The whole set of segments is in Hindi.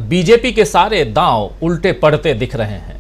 बीजेपी के सारे दांव उल्टे पड़ते दिख रहे हैं।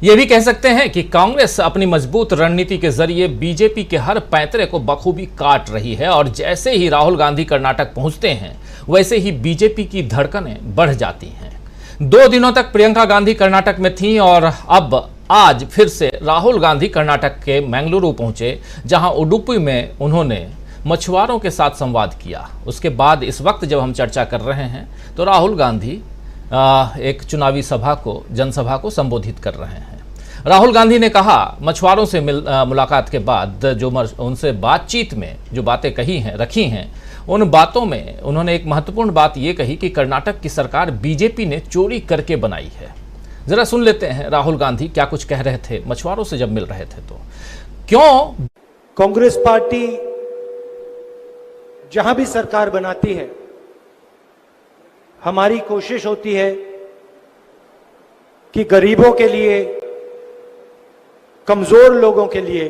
ये भी कह सकते हैं कि कांग्रेस अपनी मजबूत रणनीति के जरिए बीजेपी के हर पैंतरे को बखूबी काट रही है और जैसे ही राहुल गांधी कर्नाटक पहुंचते हैं वैसे ही बीजेपी की धड़कनें बढ़ जाती हैं। 2 दिनों तक प्रियंका गांधी कर्नाटक में थीं और अब आज फिर से राहुल गांधी कर्नाटक के मैंगलुरु पहुंचे, जहां उडुपी में उन्होंने मछुआरों के साथ संवाद किया। उसके बाद इस वक्त जब हम चर्चा कर रहे हैं तो राहुल गांधी एक चुनावी जनसभा को संबोधित कर रहे हैं। राहुल गांधी ने कहा, मछुआरों से मुलाकात के बाद जो उनसे बातचीत में जो बातें रखी हैं, उन बातों में उन्होंने एक महत्वपूर्ण बात ये कही कि कर्नाटक की सरकार बीजेपी ने चोरी करके बनाई है। जरा सुन लेते हैं राहुल गांधी क्या कुछ कह रहे थे मछुआरों से जब मिल रहे थे। तो क्यों कांग्रेस पार्टी जहां भी सरकार बनाती है, हमारी कोशिश होती है कि गरीबों के लिए, कमजोर लोगों के लिए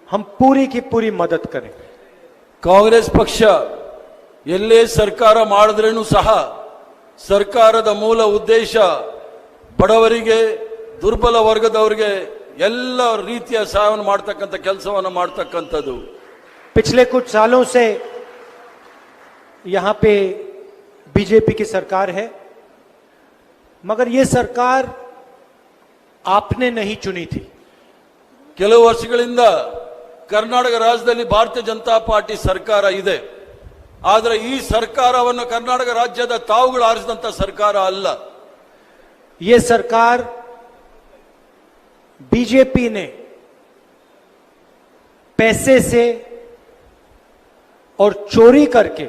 हम पूरी की पूरी मदद करें। ಕಾಂಗ್ರೆಸ್ ಪಕ್ಷ ಎಲ್ಲೇ ಸರ್ಕಾರ ಮಾಡಿದ್ರೇನು ಸಹ ಸರ್ಕಾರದ ಮೂಲ ಉದ್ದೇಶ ಬಡವರಿಗೆ, ದುರ್ಬಲ ವರ್ಗದವರಿಗೆ ಎಲ್ಲ ರೀತಿಯ ಸಹಾಯವನ್ನು ಮಾಡತಕ್ಕಂತ ಕೆಲಸವನ್ನು ಮಾಡತಕ್ಕಂತದ್ದು। पिछले कुछ सालों से यहां पे बीजेपी की सरकार है, मगर यह सरकार आपने नहीं चुनी थी। ಕೆಲವು ವರ್ಷಗಳಿಂದ ಕರ್ನಾಟಕ ರಾಜ್ಯದಲ್ಲಿ ಭಾರತೀಯ ಜನತಾ ಪಾರ್ಟಿ ಸರ್ಕಾರ ಇದೆ, ಆದರೆ ಈ ಸರ್ಕಾರವನ್ನು ಕರ್ನಾಟಕ ರಾಜ್ಯದ ತಾವುಗಳು ಆರಿಸಿದಂತ ಸರ್ಕಾರ ಅಲ್ಲ। यह सरकार बीजेपी ने पैसे से और चोरी करके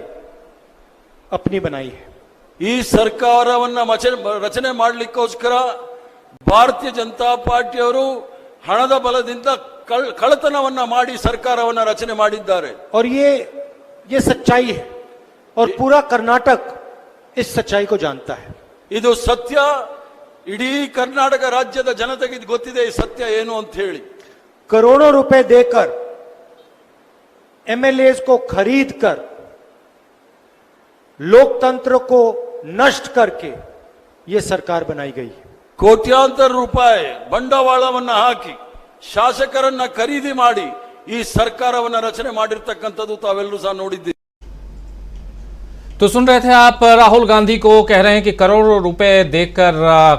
अपनी बनाई है। ಈ ಸರ್ಕಾರವನ್ನ ರಚನೆ ಮಾಡಲಿಕ್ಕೋಸ್ಕರ ಭಾರತೀಯ ಜನತಾ ಪಾರ್ಟಿಯವರು ಹಣದ ಬಲದಿಂದ ಕಳ್ಳತನವನ್ನ ಮಾಡಿ ಸರ್ಕಾರವನ್ನ ರಚನೆ ಮಾಡಿದ್ದಾರೆ। और ये सच्चाई है और पूरा कर्नाटक इस सच्चाई को जानता है। ಇದು ಸತ್ಯ, ಇಡೀ ಕರ್ನಾಟಕ ರಾಜ್ಯದ ಜನತೆಗೆ ಇದು ಗೊತ್ತಿದೆ ಈ ಸತ್ಯ ಏನು ಅಂತ ಹೇಳಿ। करोड़ों रुपए देकर एमएलए को खरीद कर लोकतंत्र को नष्ट करके यह सरकार बनाई गई है। ಕೋಟ್ಯಾಂತರ ರೂಪಾಯಿ ಬಂಡವಾಳವನ್ನ ಹಾಕಿ ಶಾಸಕರನ್ನ ಖರೀದಿ ಮಾಡಿ ಈ ಸರ್ಕಾರವನ್ನ ರಚನೆ ಮಾಡಿರ್ತಕ್ಕಂಥದ್ದು ತಾವೆಲ್ಲರೂ ಸಹ ನೋಡಿದ್ದೀರಿ। तो सुन रहे थे आप राहुल गांधी को कह रहे हैं कि करोड़ों रुपए देकर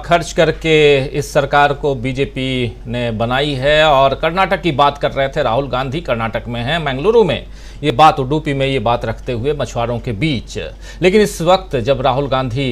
खर्च करके इस सरकार को बीजेपी ने बनाई है। और कर्नाटक की बात कर रहे थे राहुल गांधी, कर्नाटक में हैं, मैंगलुरु में ये बात, उडुपी में ये बात रखते हुए मछुआरों के बीच। लेकिन इस वक्त जब राहुल गांधी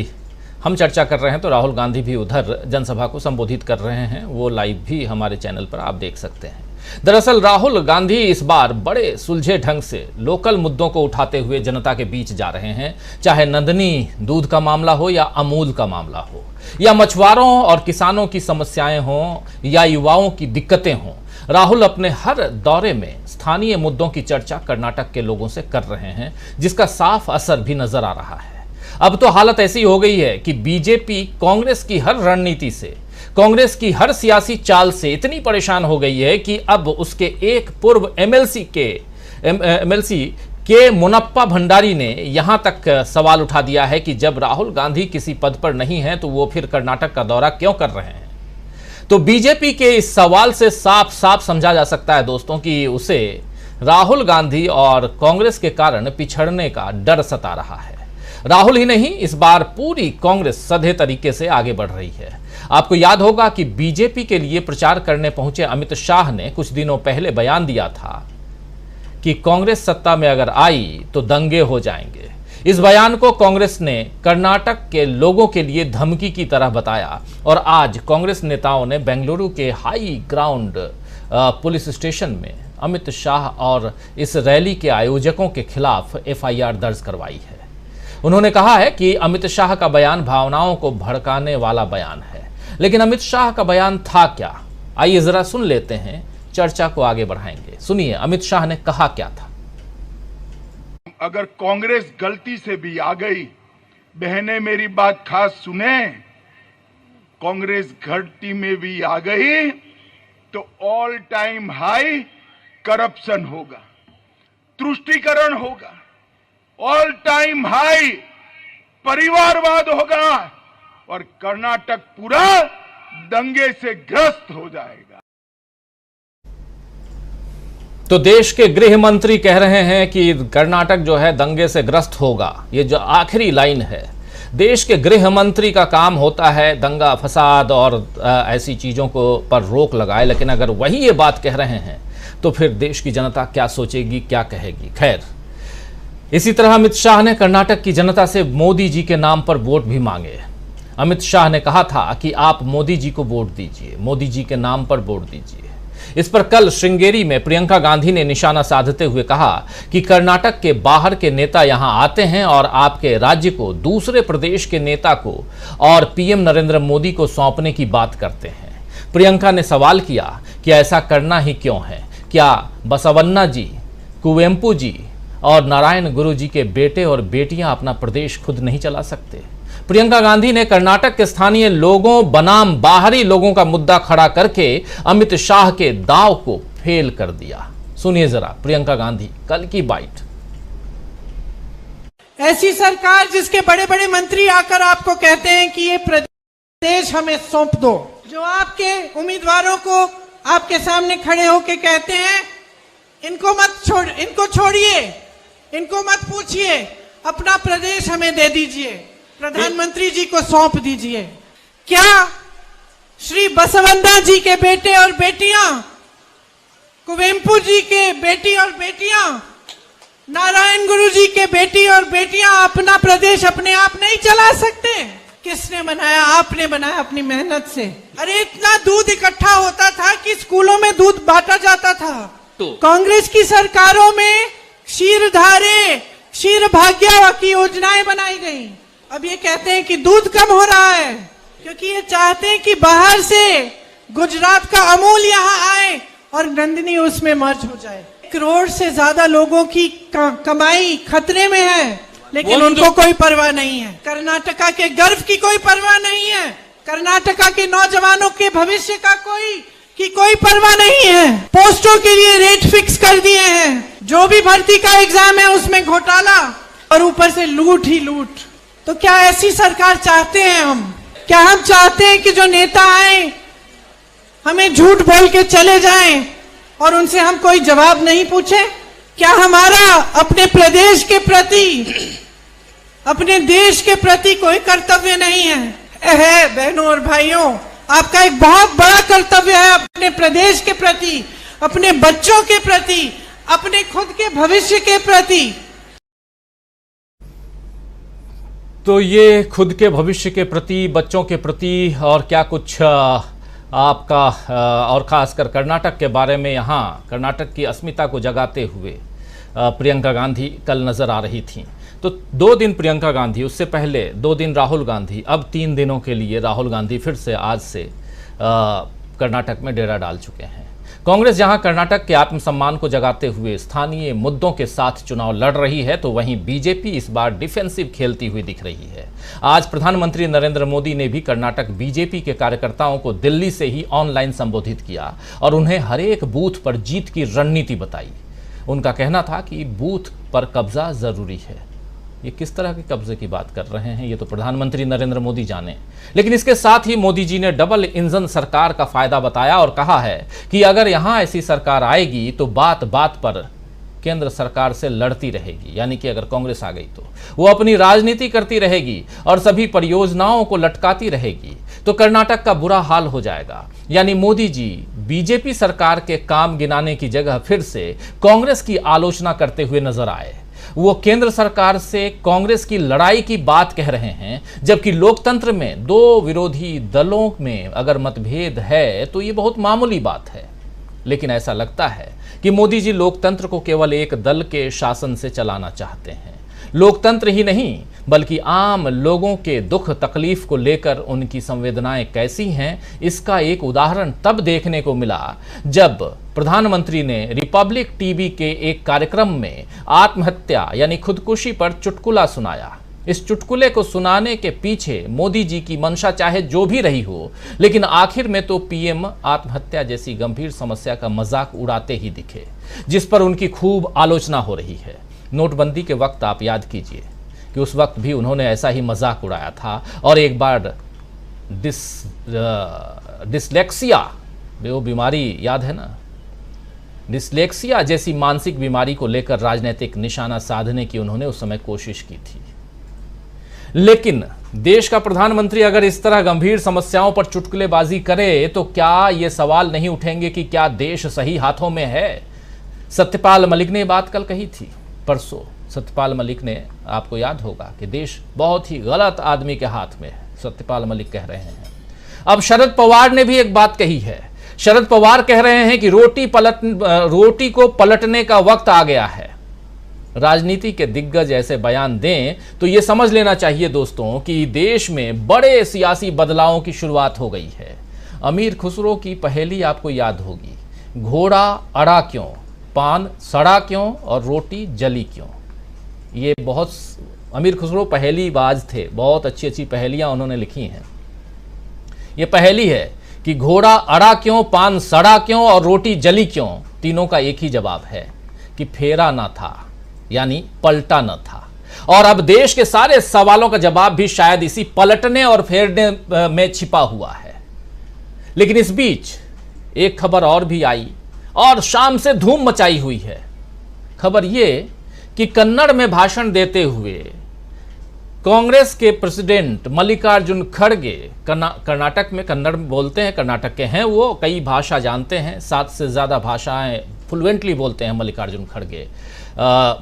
हम चर्चा कर रहे हैं तो राहुल गांधी भी उधर जनसभा को संबोधित कर रहे हैं। वो लाइव भी हमारे चैनल पर आप देख सकते हैं। दरअसल राहुल गांधी इस बार बड़े सुलझे ढंग से लोकल मुद्दों को उठाते हुए जनता के बीच जा रहे हैं, चाहे नंदनी दूध का मामला हो या अमूल का मामला हो, या मछुआरों और किसानों की समस्याएं हों या युवाओं की दिक्कतें हों। राहुल अपने हर दौरे में स्थानीय मुद्दों की चर्चा कर्नाटक के लोगों से कर रहे हैं, जिसका साफ असर भी नजर आ रहा है। अब तो हालत ऐसी हो गई है कि बीजेपी कांग्रेस की हर रणनीति से, कांग्रेस की हर सियासी चाल से इतनी परेशान हो गई है कि अब उसके एक पूर्व एमएलसी के मुनप्पा भंडारी ने यहां तक सवाल उठा दिया है कि जब राहुल गांधी किसी पद पर नहीं है तो वो फिर कर्नाटक का दौरा क्यों कर रहे हैं। तो बीजेपी के इस सवाल से साफ साफ समझा जा सकता है दोस्तों कि उसे राहुल गांधी और कांग्रेस के कारण पिछड़ने का डर सता रहा है। राहुल ही नहीं, इस बार पूरी कांग्रेस सधे तरीके से आगे बढ़ रही है। आपको याद होगा कि बीजेपी के लिए प्रचार करने पहुंचे अमित शाह ने कुछ दिनों पहले बयान दिया था कि कांग्रेस सत्ता में अगर आई तो दंगे हो जाएंगे। इस बयान को कांग्रेस ने कर्नाटक के लोगों के लिए धमकी की तरह बताया और आज कांग्रेस नेताओं ने बेंगलुरु के हाई ग्राउंड पुलिस स्टेशन में अमित शाह और इस रैली के आयोजकों के खिलाफ एफआईआर दर्ज करवाई है। उन्होंने कहा है कि अमित शाह का बयान भावनाओं को भड़काने वाला बयान है। लेकिन अमित शाह का बयान था क्या? आइए जरा सुन लेते हैं, चर्चा को आगे बढ़ाएंगे। सुनिए अमित शाह ने कहा क्या था। अगर कांग्रेस गलती से भी आ गई, बहनें मेरी बात खास सुने, कांग्रेस घाटी में भी आ गई तो ऑल टाइम हाई करप्शन होगा, तुष्टीकरण होगा ऑल टाइम हाई परिवारवाद होगा और कर्नाटक पूरा दंगे से ग्रस्त हो जाएगा। तो देश के गृह मंत्री कह रहे हैं कि कर्नाटक जो है दंगे से ग्रस्त होगा। ये जो आखिरी लाइन है, देश के गृह मंत्री का काम होता है दंगा फसाद और ऐसी चीजों को पर रोक लगाए, लेकिन अगर वही ये बात कह रहे हैं तो फिर देश की जनता क्या सोचेगी, क्या कहेगी। खैर, इसी तरह अमित शाह ने कर्नाटक की जनता से मोदी जी के नाम पर वोट भी मांगे। अमित शाह ने कहा था कि आप मोदी जी को वोट दीजिए, मोदी जी के नाम पर वोट दीजिए। इस पर कल श्रृंगेरी में प्रियंका गांधी ने निशाना साधते हुए कहा कि कर्नाटक के बाहर के नेता यहां आते हैं और आपके राज्य को दूसरे प्रदेश के नेता को और पीएम नरेंद्र मोदी को सौंपने की बात करते हैं। प्रियंका ने सवाल किया कि ऐसा करना ही क्यों है? क्या बसवन्ना जी, कुवेंपु जी और नारायण गुरु जी के बेटे और बेटियां अपना प्रदेश खुद नहीं चला सकते? प्रियंका गांधी ने कर्नाटक के स्थानीय लोगों बनाम बाहरी लोगों का मुद्दा खड़ा करके अमित शाह के दांव को फेल कर दिया। सुनिए जरा प्रियंका गांधी कल की बाइट। ऐसी सरकार जिसके बड़े बड़े मंत्री आकर आपको कहते हैं कि ये प्रदेश हमें सौंप दो, जो आपके उम्मीदवारों को आपके सामने खड़े होकर कहते हैं इनको छोड़िए, इनको मत पूछिए, अपना प्रदेश हमें दे दीजिए, प्रधानमंत्री जी को सौंप दीजिए। क्या श्री बसवन्ना जी के बेटे और बेटियां, कुवेंपु जी के बेटी और बेटियां, नारायण गुरु जी के बेटी और बेटियां अपना प्रदेश अपने आप नहीं चला सकते? किसने बनाया? आपने बनाया अपनी मेहनत से। अरे इतना दूध इकट्ठा होता था कि स्कूलों में दूध बांटा जाता था। कांग्रेस की सरकारों में क्षीरधारे, क्षीर भाग्य की योजनाएं बनाई गई। अब ये कहते हैं कि दूध कम हो रहा है क्योंकि ये चाहते हैं कि बाहर से गुजरात का अमूल यहाँ आए और नंदिनी उसमें मर्ज हो जाए। 1 करोड़ से ज्यादा लोगों की कमाई खतरे में है, लेकिन उनको कोई परवाह नहीं है। कर्नाटका के गर्व की कोई परवाह नहीं है। कर्नाटका के नौजवानों के भविष्य का कोई परवाह नहीं है। पोस्टों के लिए रेट फिक्स कर दिए हैं। जो भी भर्ती का एग्जाम है उसमें घोटाला और ऊपर से लूट ही लूट। तो क्या ऐसी सरकार चाहते हैं हम? क्या हम चाहते हैं कि जो नेता आए हमें झूठ बोल के चले जाएं और उनसे हम कोई जवाब नहीं पूछे? क्या हमारा अपने प्रदेश के प्रति, अपने देश के प्रति कोई कर्तव्य नहीं है? बहनों और भाइयों, आपका एक बहुत बड़ा कर्तव्य है अपने प्रदेश के प्रति, अपने बच्चों के प्रति, अपने खुद के भविष्य के प्रति। तो ये खुद के भविष्य के प्रति, बच्चों के प्रति और क्या कुछ आपका और खासकर कर्नाटक के बारे में यहाँ कर्नाटक की अस्मिता को जगाते हुए प्रियंका गांधी कल नजर आ रही थी। तो 2 दिन प्रियंका गांधी, उससे पहले 2 दिन राहुल गांधी, अब 3 दिनों के लिए राहुल गांधी फिर से आज से कर्नाटक में डेरा डाल चुके हैं। कांग्रेस जहां कर्नाटक के आत्मसम्मान को जगाते हुए स्थानीय मुद्दों के साथ चुनाव लड़ रही है, तो वहीं बीजेपी इस बार डिफेंसिव खेलती हुई दिख रही है। आज प्रधानमंत्री नरेंद्र मोदी ने भी कर्नाटक बीजेपी के कार्यकर्ताओं को दिल्ली से ही ऑनलाइन संबोधित किया और उन्हें हर एक बूथ पर जीत की रणनीति बताई। उनका कहना था कि बूथ पर कब्जा जरूरी है। ये किस तरह के कब्जे की बात कर रहे हैं, ये तो प्रधानमंत्री नरेंद्र मोदी जाने। लेकिन इसके साथ ही मोदी जी ने डबल इंजन सरकार का फायदा बताया और कहा है कि अगर यहां ऐसी सरकार आएगी तो बात बात पर केंद्र सरकार से लड़ती रहेगी, यानी कि अगर कांग्रेस आ गई तो वो अपनी राजनीति करती रहेगी और सभी परियोजनाओं को लटकाती रहेगी, तो कर्नाटक का बुरा हाल हो जाएगा। यानी मोदी जी बीजेपी सरकार के काम गिनाने की जगह फिर से कांग्रेस की आलोचना करते हुए नजर आए। वो केंद्र सरकार से कांग्रेस की लड़ाई की बात कह रहे हैं, जबकि लोकतंत्र में 2 विरोधी दलों में अगर मतभेद है तो ये बहुत मामूली बात है। लेकिन ऐसा लगता है कि मोदी जी लोकतंत्र को केवल एक दल के शासन से चलाना चाहते हैं। लोकतंत्र ही नहीं बल्कि आम लोगों के दुख तकलीफ को लेकर उनकी संवेदनाएं कैसी हैं, इसका एक उदाहरण तब देखने को मिला जब प्रधानमंत्री ने रिपब्लिक टीवी के एक कार्यक्रम में आत्महत्या यानी खुदकुशी पर चुटकुला सुनाया। इस चुटकुले को सुनाने के पीछे मोदी जी की मंशा चाहे जो भी रही हो, लेकिन आखिर में तो पीएम आत्महत्या जैसी गंभीर समस्या का मजाक उड़ाते ही दिखे, जिस पर उनकी खूब आलोचना हो रही है। नोटबंदी के वक्त आप याद कीजिए कि उस वक्त भी उन्होंने ऐसा ही मजाक उड़ाया था, और एक बार डिसलेक्सिया, वो बीमारी याद है ना, डिसलेक्सिया जैसी मानसिक बीमारी को लेकर राजनीतिक निशाना साधने की उन्होंने उस समय कोशिश की थी। लेकिन देश का प्रधानमंत्री अगर इस तरह गंभीर समस्याओं पर चुटकुलेबाजी करे तो क्या ये सवाल नहीं उठेंगे कि क्या देश सही हाथों में है? सत्यपाल मलिक ने बात कल कही थी, परसों सत्यपाल मलिक ने, आपको याद होगा कि देश बहुत ही गलत आदमी के हाथ में है, सत्यपाल मलिक कह रहे हैं। अब शरद पवार ने भी एक बात कही है। शरद पवार कह रहे हैं कि रोटी को पलटने का वक्त आ गया है। राजनीति के दिग्गज ऐसे बयान दें तो यह समझ लेना चाहिए दोस्तों कि देश में बड़े सियासी बदलावों की शुरुआत हो गई है। अमीर खुसरो की पहेली आपको याद होगी, घोड़ा अड़ा क्यों, पान सड़ा क्यों और रोटी जली क्यों। ये बहुत अमीर खुसरो पहेलीबाज थे, बहुत अच्छी अच्छी पहेलियां उन्होंने लिखी हैं। ये पहेली है कि घोड़ा अड़ा क्यों, पान सड़ा क्यों और रोटी जली क्यों। तीनों का एक ही जवाब है कि फेरा ना था, यानी पलटा न था। और अब देश के सारे सवालों का जवाब भी शायद इसी पलटने और फेरने में छिपा हुआ है। लेकिन इस बीच एक खबर और भी आई और शाम से धूम मचाई हुई है। खबर यह कि कन्नड़ में भाषण देते हुए कांग्रेस के प्रेसिडेंट मल्लिकार्जुन खड़गे, कर्नाटक में कन्नड़ बोलते हैं, कर्नाटक के हैं वो, कई भाषा जानते हैं, 7 से ज़्यादा भाषाएं फ्लुएंटली बोलते हैं मल्लिकार्जुन खड़गे,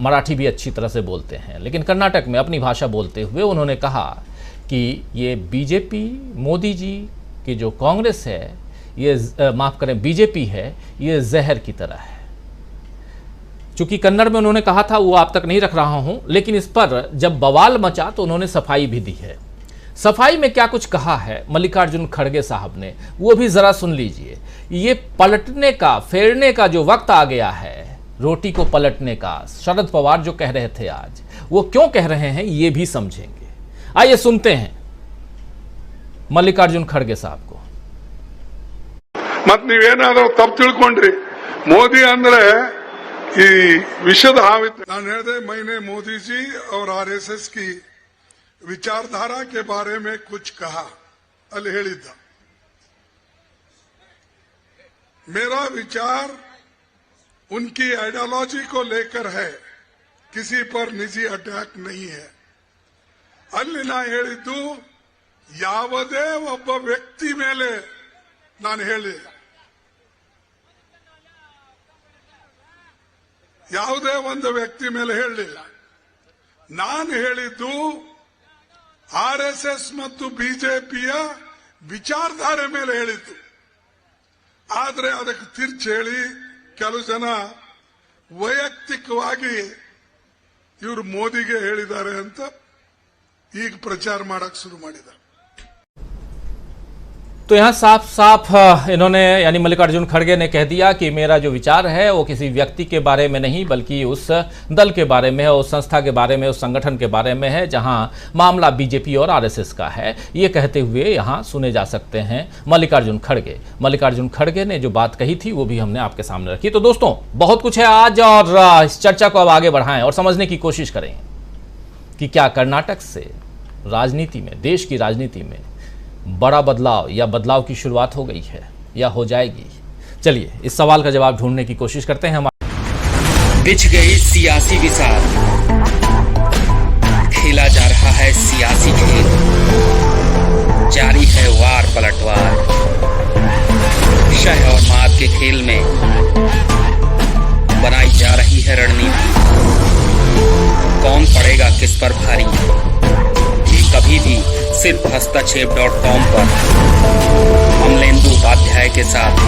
मराठी भी अच्छी तरह से बोलते हैं, लेकिन कर्नाटक में अपनी भाषा बोलते हुए उन्होंने कहा कि ये बीजेपी, मोदी जी की जो कांग्रेस है, ये माफ़ करें बीजेपी है, ये जहर की तरह है। चूंकि कन्नड़ में उन्होंने कहा था, वो आप तक नहीं रख रहा हूं, लेकिन इस पर जब बवाल मचा तो उन्होंने सफाई भी दी है। सफाई में क्या कुछ कहा है मल्लिकार्जुन खड़गे साहब ने, वो भी जरा सुन लीजिए। ये पलटने का, फेरने का जो वक्त आ गया है, रोटी को पलटने का, शरद पवार जो कह रहे थे आज, वो क्यों कह रहे हैं ये भी समझेंगे। आइए सुनते हैं मल्लिकार्जुन खड़गे साहब को। मत ನೀವೇನಾದರೂ ತಪ್ಪು ತಿಳ್ಕೊಂಡ್ರಿ ಮೋದಿ ಅಂದ್ರೆ ಈ ವಿಷದ ಹಾವಿತ್ತು ನಾನು ಹೇಳಿದೆ मैंने मोदी जी और आरएसएस की विचारधारा के बारे में कुछ कहा ಅಲ್ಲಿ ಹೇಳಿದ್ದ मेरा विचार उनकी आइडियोलॉजी को लेकर है, किसी पर निजी अटैक नहीं है। ಅಲ್ಲಿ ನಾ ಹೇಳಿದ್ದು ಯಾವುದೇ ಒಬ್ಬ ವ್ಯಕ್ತಿ ಮೇಲೆ ನಾನು ಹೇಳಿಲ್ಲ, ಯಾವುದೇ ಒಂದು ವ್ಯಕ್ತಿ ಮೇಲೆ ಹೇಳಲಿಲ್ಲ। ನಾನು ಹೇಳಿದ್ದು ಆರ್ಎಸ್ಎಸ್ ಮತ್ತು ಬಿಜೆಪಿಯ ವಿಚಾರಧಾರೆ ಮೇಲೆ ಹೇಳಿದ್ದು। ಆದರೆ ಅದಕ್ಕೆ ತಿರ್ಚಿ ಹೇಳಿ ಕೆಲವು ಜನ ವೈಯಕ್ತಿಕವಾಗಿ ಇವರು ಮೋದಿಗೆ ಹೇಳಿದ್ದಾರೆ ಅಂತ ಈಗ ಪ್ರಚಾರ ಮಾಡಕ್ಕೆ ಶುರು ಮಾಡಿದ್ದಾರೆ। तो यहाँ साफ साफ इन्होंने, यानी मल्लिकार्जुन खड़गे ने कह दिया कि मेरा जो विचार है वो किसी व्यक्ति के बारे में नहीं, बल्कि उस दल के बारे में है, उस संस्था के बारे में, उस संगठन के बारे में है जहाँ मामला बीजेपी और आरएसएस का है। ये कहते हुए यहाँ सुने जा सकते हैं मल्लिकार्जुन खड़गे। मल्लिकार्जुन खड़गे ने जो बात कही थी वो भी हमने आपके सामने रखी। तो दोस्तों बहुत कुछ है आज, और इस चर्चा को अब आगे बढ़ाएं और समझने की कोशिश करें कि क्या कर्नाटक से राजनीति में, देश की राजनीति में बड़ा बदलाव या बदलाव की शुरुआत हो गई है या हो जाएगी। चलिए इस सवाल का जवाब ढूंढने की कोशिश करते हैं। बिछ गई सियासी विसार, खेला जा रहा है सियासी खेल, जारी है वार पलटवार। शह और मात के खेल में बनाई जा रही है रणनीति, कौन पड़ेगा किस पर भारी, ये कभी भी सिर्फ hastachep.com पर अमलेंदु उपाध्याय के साथ